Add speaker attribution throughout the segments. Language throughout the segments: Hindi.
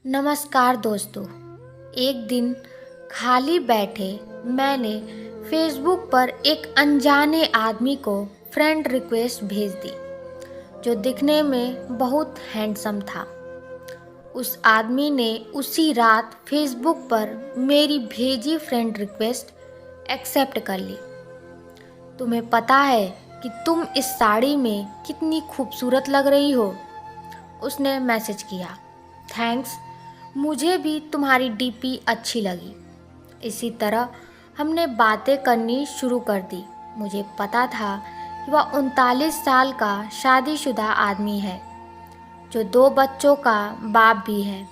Speaker 1: नमस्कार दोस्तों। एक दिन खाली बैठे मैंने फेसबुक पर एक अनजाने आदमी को फ्रेंड रिक्वेस्ट भेज दी, जो दिखने में बहुत हैंडसम था। उस आदमी ने उसी रात फेसबुक पर मेरी भेजी फ्रेंड रिक्वेस्ट एक्सेप्ट कर ली। तुम्हें पता है कि तुम इस साड़ी में कितनी खूबसूरत लग रही हो, उसने मैसेज किया। थैंक्स, मुझे भी तुम्हारी डीपी अच्छी लगी। इसी तरह हमने बातें करनी शुरू कर दी। मुझे पता था कि वह 39 साल का शादीशुदा आदमी है, जो 2 बच्चों का बाप भी है।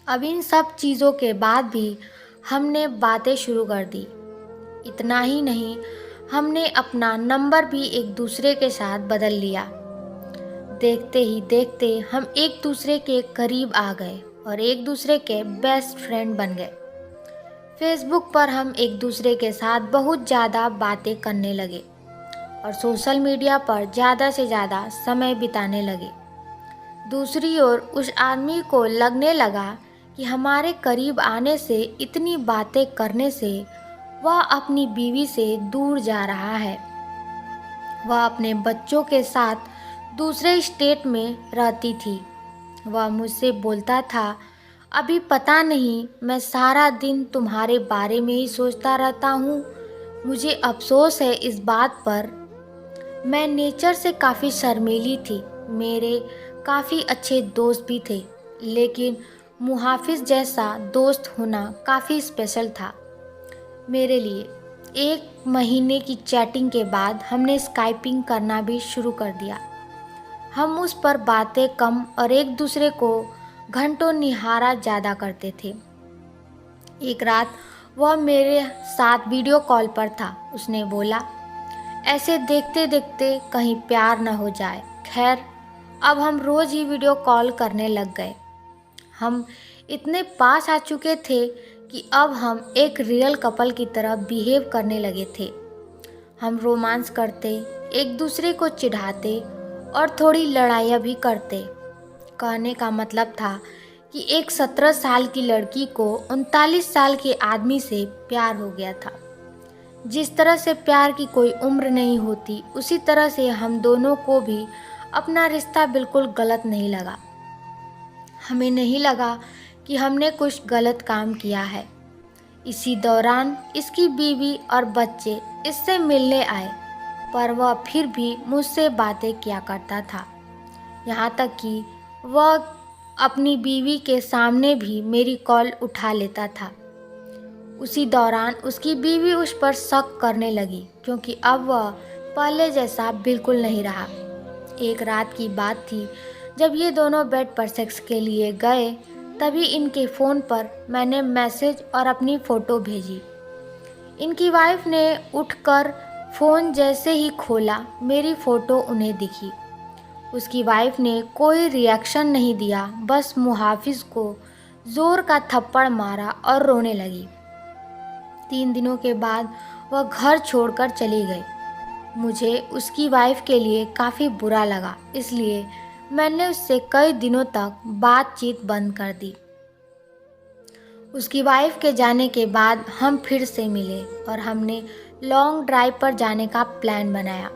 Speaker 1: अब इन सब चीज़ों के बाद भी हमने बातें शुरू कर दी। इतना ही नहीं, हमने अपना नंबर भी एक दूसरे के साथ बदल लिया। देखते ही देखते हम एक दूसरे के करीब आ गए और एक दूसरे के बेस्ट फ्रेंड बन गए। फेसबुक पर हम एक दूसरे के साथ बहुत ज़्यादा बातें करने लगे और सोशल मीडिया पर ज़्यादा से ज़्यादा समय बिताने लगे। दूसरी ओर उस आदमी को लगने लगा कि हमारे करीब आने से, इतनी बातें करने से वह अपनी बीवी से दूर जा रहा है। वह अपने बच्चों के साथ दूसरे स्टेट में रहती थी। वह मुझसे बोलता था, अभी पता नहीं, मैं सारा दिन तुम्हारे बारे में ही सोचता रहता हूँ। मुझे अफसोस है इस बात पर। मैं नेचर से काफ़ी शर्मीली थी। मेरे काफ़ी अच्छे दोस्त भी थे, लेकिन मुहाफिज जैसा दोस्त होना काफ़ी स्पेशल था मेरे लिए। 1 महीने की चैटिंग के बाद हमने स्काइपिंग करना भी शुरू कर दिया। हम उस पर बातें कम और एक दूसरे को घंटों निहारा ज़्यादा करते थे। एक रात वह मेरे साथ वीडियो कॉल पर था। उसने बोला, ऐसे देखते देखते कहीं प्यार न हो जाए। खैर, अब हम रोज़ ही वीडियो कॉल करने लग गए। हम इतने पास आ चुके थे कि अब हम एक रियल कपल की तरह बिहेव करने लगे थे। हम रोमांस करते, एक दूसरे को चिढ़ाते और थोड़ी लड़ाइयाँ भी करते। कहने का मतलब था कि एक 17 साल की लड़की को 39 साल के आदमी से प्यार हो गया था। जिस तरह से प्यार की कोई उम्र नहीं होती, उसी तरह से हम दोनों को भी अपना रिश्ता बिल्कुल गलत नहीं लगा। हमें नहीं लगा कि हमने कुछ गलत काम किया है। इसी दौरान इसकी बीवी और बच्चे इससे मिलने आए, पर वह फिर भी मुझसे बातें किया करता था। यहाँ तक कि वह अपनी बीवी के सामने भी मेरी कॉल उठा लेता था। उसी दौरान उसकी बीवी उस पर शक करने लगी, क्योंकि अब वह पहले जैसा बिल्कुल नहीं रहा। एक रात की बात थी, जब ये दोनों बेड पर सेक्स के लिए गए, तभी इनके फ़ोन पर मैंने मैसेज और अपनी फ़ोटो भेजी। इनकी वाइफ ने उठकर फ़ोन जैसे ही खोला, मेरी फ़ोटो उन्हें दिखी। उसकी वाइफ ने कोई रिएक्शन नहीं दिया, बस मुहाफिज को ज़ोर का थप्पड़ मारा और रोने लगी। 3 दिनों के बाद वह घर छोड़कर चली गई। मुझे उसकी वाइफ के लिए काफ़ी बुरा लगा, इसलिए मैंने उससे कई दिनों तक बातचीत बंद कर दी। उसकी वाइफ के जाने के बाद हम फिर से मिले और हमने लॉन्ग ड्राइव पर जाने का प्लान बनाया।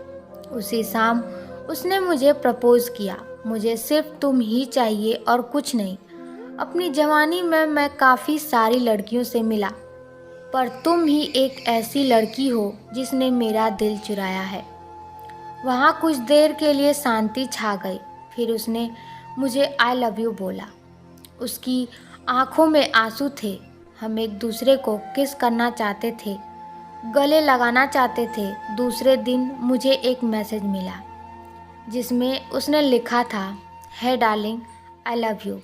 Speaker 1: उसी शाम उसने मुझे प्रपोज़ किया। मुझे सिर्फ तुम ही चाहिए और कुछ नहीं। अपनी जवानी में मैं काफ़ी सारी लड़कियों से मिला, पर तुम ही एक ऐसी लड़की हो जिसने मेरा दिल चुराया है। वहाँ कुछ देर के लिए शांति छा गई। फिर उसने मुझे आई लव यू बोला। उसकी आंखों में आंसू थे। हम एक दूसरे को किस करना चाहते थे, गले लगाना चाहते थे। दूसरे दिन मुझे एक मैसेज मिला, जिसमें उसने लिखा था, हे डार्लिंग, आई लव यू,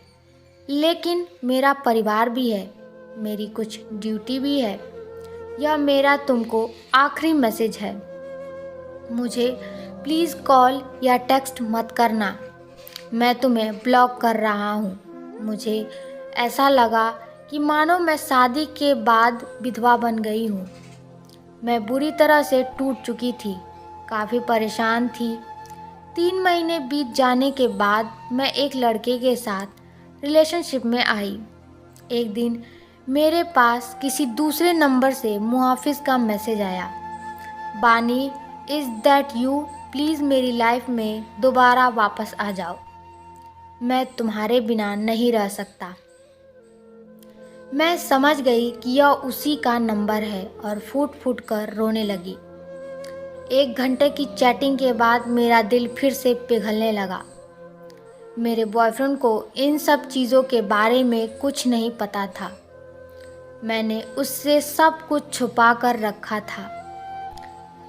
Speaker 1: लेकिन मेरा परिवार भी है, मेरी कुछ ड्यूटी भी है। यह मेरा तुमको आखिरी मैसेज है। मुझे प्लीज़ कॉल या टेक्स्ट मत करना। मैं तुम्हें ब्लॉक कर रहा हूँ। मुझे ऐसा लगा कि मानो मैं शादी के बाद विधवा बन गई हूँ। मैं बुरी तरह से टूट चुकी थी, काफ़ी परेशान थी। 3 महीने बीत जाने के बाद मैं एक लड़के के साथ रिलेशनशिप में आई। एक दिन मेरे पास किसी दूसरे नंबर से मुहाफिज का मैसेज आया, बानी इज़ दैट यू, प्लीज़ मेरी लाइफ में दोबारा वापस आ जाओ, मैं तुम्हारे बिना नहीं रह सकता। मैं समझ गई कि यह उसी का नंबर है और फूट फूट कर रोने लगी। 1 घंटे की चैटिंग के बाद मेरा दिल फिर से पिघलने लगा। मेरे बॉयफ्रेंड को इन सब चीज़ों के बारे में कुछ नहीं पता था। मैंने उससे सब कुछ छुपा कर रखा था।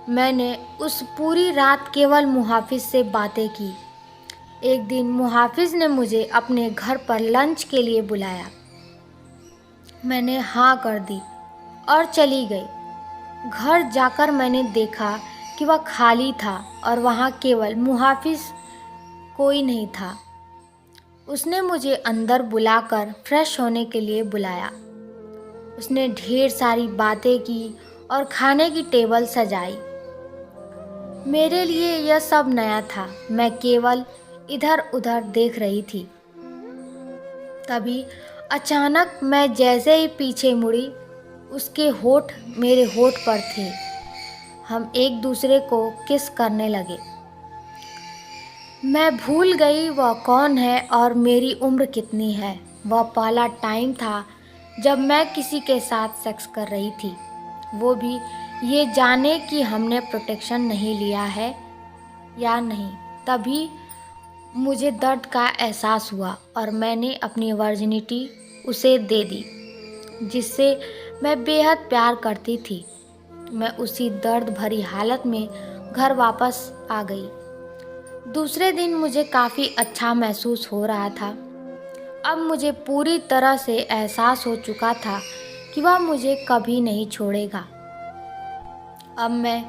Speaker 1: मैंने उस पूरी रात केवल मुहाफिज से बातें की। एक दिन मुहाफिज ने मुझे अपने घर पर लंच के लिए बुलाया। मैंने हाँ कर दी और चली गई। घर जाकर मैंने देखा कि वह खाली था और वहाँ केवल मुहाफिज कोई नहीं था। उसने मुझे अंदर बुलाकर फ्रेश होने के लिए बुलाया। उसने ढेर सारी बातें की और खाने की टेबल सजाई। मेरे लिए यह सब नया था। मैं केवल इधर उधर देख रही थी। तभी अचानक मैं जैसे ही पीछे मुड़ी, उसके होठ मेरे होठ पर थे। हम एक दूसरे को किस करने लगे। मैं भूल गई वह कौन है और मेरी उम्र कितनी है। वह पहला टाइम था जब मैं किसी के साथ सेक्स कर रही थी, वो भी ये जाने कि हमने प्रोटेक्शन नहीं लिया है या नहीं। तभी मुझे दर्द का एहसास हुआ और मैंने अपनी वर्जिनिटी उसे दे दी, जिससे मैं बेहद प्यार करती थी। मैं उसी दर्द भरी हालत में घर वापस आ गई। दूसरे दिन मुझे काफ़ी अच्छा महसूस हो रहा था। अब मुझे पूरी तरह से एहसास हो चुका था कि वह मुझे कभी नहीं छोड़ेगा। अब मैं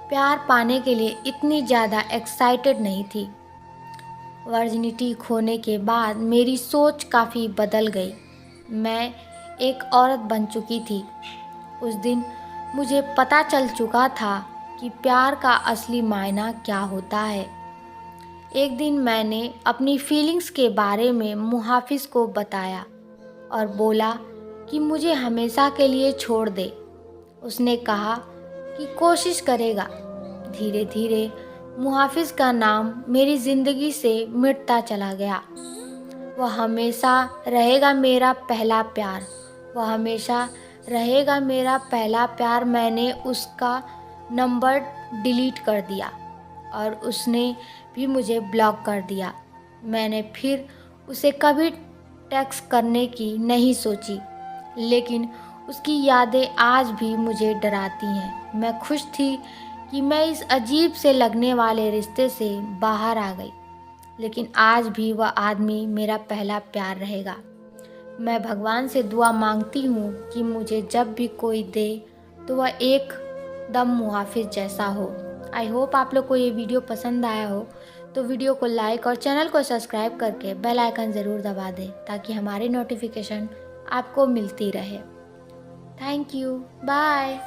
Speaker 1: प्यार पाने के लिए इतनी ज़्यादा एक्साइटेड नहीं थी। वर्जिनिटी खोने के बाद मेरी सोच काफ़ी बदल गई। मैं एक औरत बन चुकी थी। उस दिन मुझे पता चल चुका था कि प्यार का असली मायना क्या होता है। एक दिन मैंने अपनी फीलिंग्स के बारे में मुहाफिज को बताया और बोला कि मुझे हमेशा के लिए छोड़ दे। उसने कहा कि कोशिश करेगा। धीरे धीरे मुहाफिज का नाम मेरी ज़िंदगी से मिटता चला गया। वह हमेशा रहेगा मेरा पहला प्यार। वह हमेशा रहेगा मेरा पहला प्यार। मैंने उसका नंबर डिलीट कर दिया और उसने भी मुझे ब्लॉक कर दिया। मैंने फिर उसे कभी टेक्स्ट करने की नहीं सोची, लेकिन उसकी यादें आज भी मुझे डराती हैं। मैं खुश थी कि मैं इस अजीब से लगने वाले रिश्ते से बाहर आ गई, लेकिन आज भी वह आदमी मेरा पहला प्यार रहेगा। मैं भगवान से दुआ मांगती हूँ कि मुझे जब भी कोई दे तो वह एकदम मुहाफिज जैसा हो। आई होप आप लोग को ये वीडियो पसंद आया हो, तो वीडियो को लाइक और चैनल को सब्सक्राइब करके बेल आइकन ज़रूर दबा दें ताकि हमारी नोटिफिकेशन आपको मिलती रहे। Thank you, bye.